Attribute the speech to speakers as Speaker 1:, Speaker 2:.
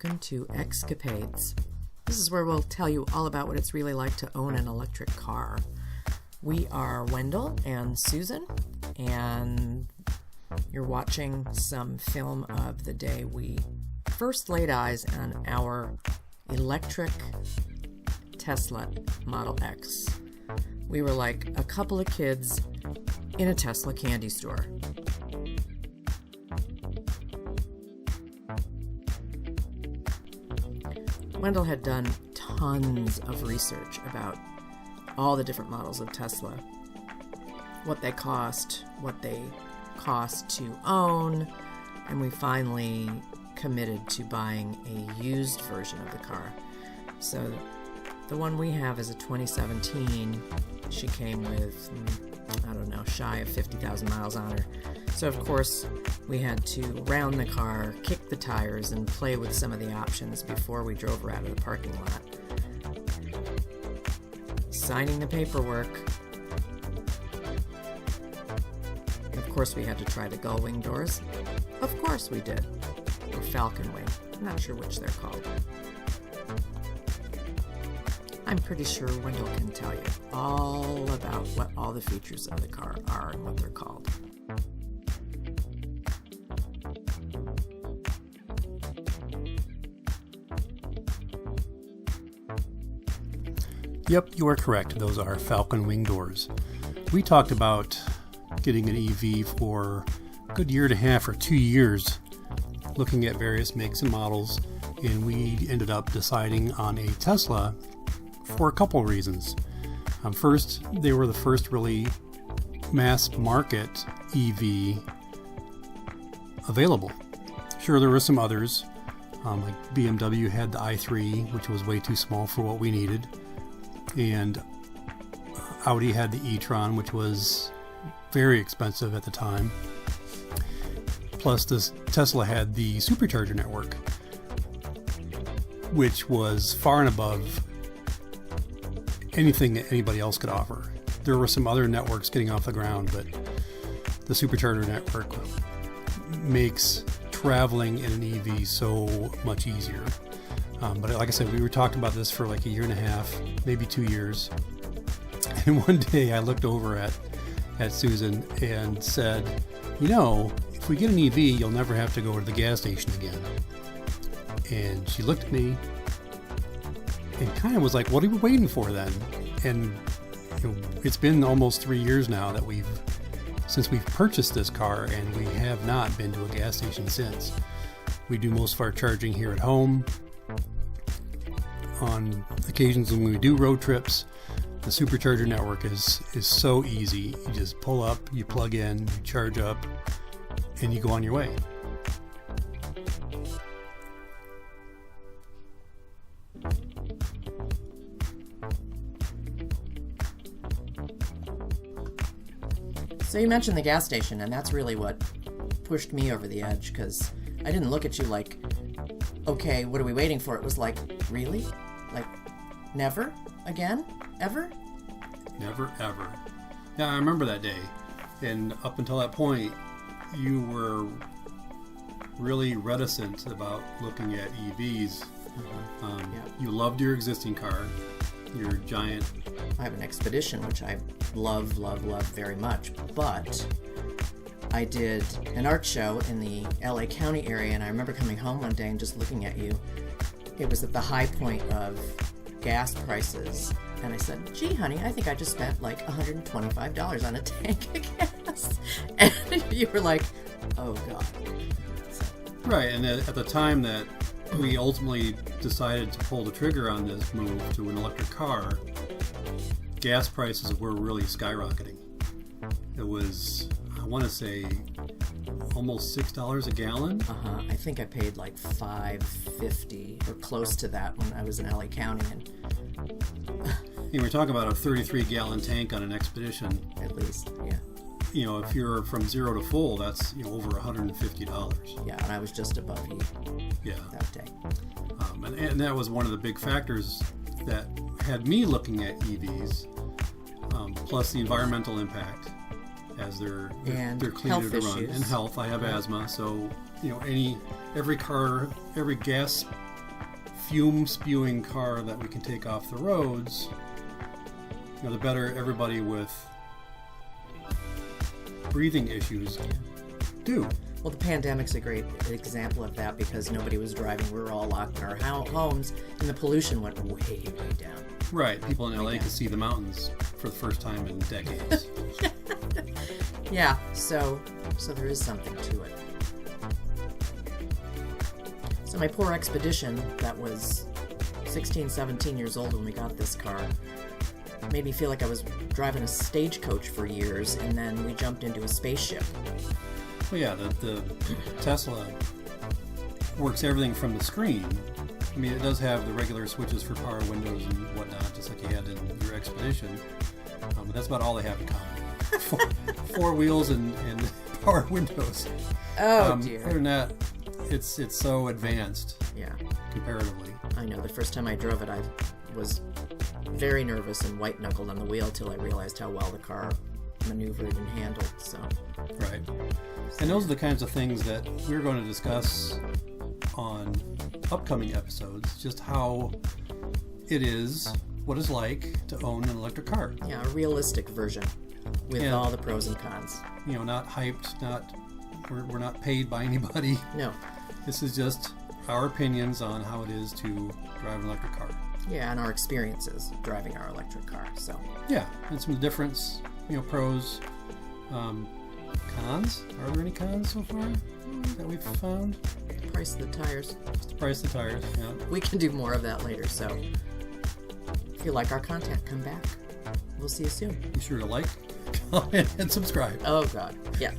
Speaker 1: welcome to Escapades. This is where we'll tell you all about what it's really like to own an electric car. We are Wendell and Susan, and you're watching some film of the day we first laid eyes on our electric Tesla Model X. We were like a couple of kids in a Tesla candy store. Wendell had done tons of research about all the different models of Tesla, what they cost to own, and we finally committed to buying a used version of the car. So the one we have is a 2017. She came with, shy of 50,000 miles on her. So of course we had to round the car, kick the tires, and play with some of the options before we drove her out of the parking lot. Signing the paperwork. Of course we had to try the gull wing doors. Of course we did. Or falcon wing. I'm not sure which they're called. I'm pretty sure Wendell can tell you all about what all the features of the car are and what they're called.
Speaker 2: Yep, you are correct. Those are falcon wing doors. We talked about getting an EV for a good year and a half or 2 years, looking at various makes and models, and we ended up deciding on a Tesla for a couple of reasons. First, they were the first really mass market EV available. Sure, there were some others, like BMW had the i3, which was way too small for what we needed, and Audi had the e-tron, which was very expensive at the time. Plus, this Tesla had the supercharger network, which was far and above anything that anybody else could offer. There were some other networks getting off the ground, but the supercharger network makes traveling in an EV so much easier. But like I said, we were talking about this for like a year and a half, maybe 2 years. And one day I looked over at Susan and said, if we get an EV, you'll never have to go to the gas station again. And she looked at me and kind of was like, what are we waiting for then? And it's been almost 3 years now that since we've purchased this car, and we have not been to a gas station since. We do most of our charging here at home. On occasions when we do road trips, the supercharger network is so easy. You just pull up, you plug in, you charge up, and you go on your way.
Speaker 1: So you mentioned the gas station, and that's really what pushed me over the edge, because I didn't look at you like, okay, what are we waiting for? It was like, really? Like, never? Again? Ever?
Speaker 2: Never, ever. Yeah, I remember that day. And up until that point, you were really reticent about looking at EVs. You loved your existing car, your giant...
Speaker 1: I have an Expedition, which I love very much, but I did an art show in the LA County area, and I remember coming home one day and just looking at you. It was at the high point of gas prices, and I said, gee, honey, I think I just spent like $125 on a tank of gas. And you were like, oh, God. So.
Speaker 2: Right, and at the time that we ultimately decided to pull the trigger on this move to an electric car, gas prices were really skyrocketing. It was, I want to say, almost $6 a gallon.
Speaker 1: I think I paid like $5.50 or close to that when I was in LA County. And
Speaker 2: we're talking about a 33-gallon tank on an Expedition.
Speaker 1: At least, yeah.
Speaker 2: If you're from zero to full, that's over $150.
Speaker 1: Yeah, and I was just above you.
Speaker 2: Yeah.
Speaker 1: That day.
Speaker 2: And that was one of the big factors that had me looking at EVs, plus the environmental impact, as they're cleaner to run, and health. I have asthma, so every gas fume-spewing car that we can take off the roads, the better everybody with breathing issues do.
Speaker 1: Well, the pandemic's a great example of that because nobody was driving. We were all locked in our homes, and the pollution went way, way down.
Speaker 2: Right. People in LA could see the mountains for the first time in decades.
Speaker 1: Yeah. So there is something to it. So my poor Expedition, that was 16, 17 years old when we got this car, made me feel like I was driving a stagecoach for years, and then we jumped into a spaceship.
Speaker 2: Well, yeah, the Tesla works everything from the screen. I mean, it does have the regular switches for power windows and whatnot, just like you had in your Expedition. But that's about all they have in common. Four wheels and power windows.
Speaker 1: Oh, dear.
Speaker 2: Other than that, it's so advanced.
Speaker 1: Yeah.
Speaker 2: Comparatively.
Speaker 1: I know. The first time I drove it, I was very nervous and white-knuckled on the wheel till I realized how well the car maneuvered and handled. So.
Speaker 2: Right. And those are the kinds of things that we're going to discuss on upcoming episodes, just how it is, what it's like to own an electric car.
Speaker 1: Yeah, a realistic version with all the pros and cons.
Speaker 2: Not hyped, we're not paid by anybody.
Speaker 1: No.
Speaker 2: This is just our opinions on how it is to drive an electric car.
Speaker 1: Yeah, and our experiences driving our electric car. So.
Speaker 2: Yeah, and some difference, pros, cons. Are there any cons so far that we've found?
Speaker 1: Price of the tires.
Speaker 2: Just the price of the tires, yeah.
Speaker 1: We can do more of that later, so if you like our content, come back. We'll see you soon.
Speaker 2: Be sure to like, comment, and subscribe.
Speaker 1: Oh, God. Yeah.